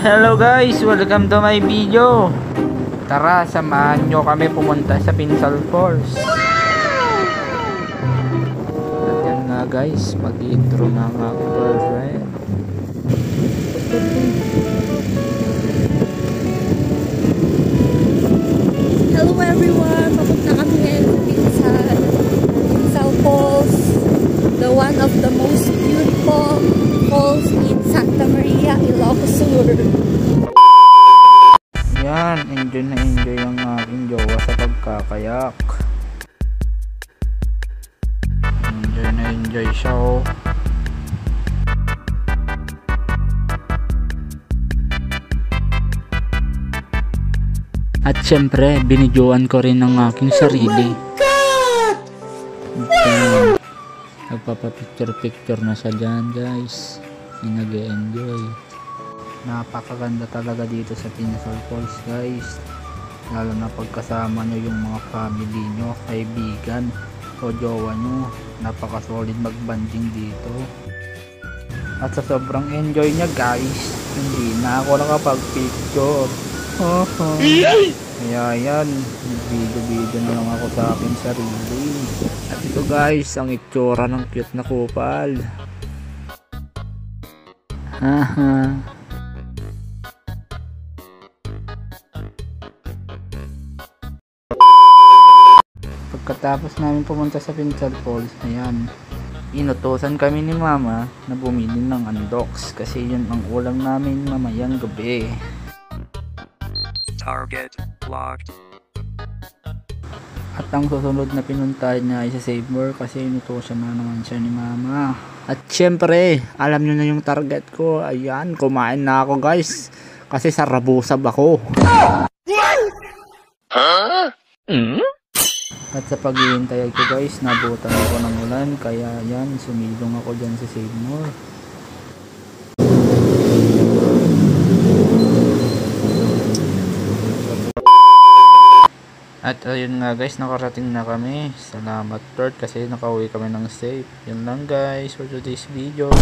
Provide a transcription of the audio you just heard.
Hello guys, welcome to my video. Tara, samahan nyo kami pumunta sa Pinsal Falls. At yan nga guys, mag-intro na ang aking girlfriend. Hello everyone! Papunta kami ngayon sa Pinsal Falls, the one of the most beautiful falls in Santa Maria, Ilocos Sur. Yan, enjoy na enjoy ang aking jowa sa pagkakayak. Enjoy na enjoy siya oh. At syempre, binidyoan ko rin ang aking sarili. Okay. Nagpapapicture-picture na siya dyan guys. Nag-e-enjoy. Napakaganda talaga dito sa Pinsal Falls guys. Lalo na pagkasama nyo yung mga family nyo, kaibigan o jowa nyo. Napaka-solid mag-banding dito. At sa sobrang enjoy niya guys, hindi na ako nakapag-picture. Kaya yan, video na lang ako sa akin sarili. At ito guys, ang itsura ng cute na kupal. Haha. Pagkatapos namin pumunta sa Pinsal Falls, ayan, inutusan kami ni mama na bumili ng undox kasi yun ang ulam namin mamayang gabi. Target locked. At ang susunod na pinuntahan niya ay sa Save More kasi inutusan na naman siya ni mama. At syempre, alam nyo na yung target ko. Ayan, kumain na ako guys kasi sarabusab ako. At sa paghihintay ko guys, nabutan ako ng ulan kaya yan, sumilong ako dyan sa Save More. At ayun nga guys, nakarating na kami. Salamat Lord kasi nakauwi kami ng safe. Yun lang guys for today's video.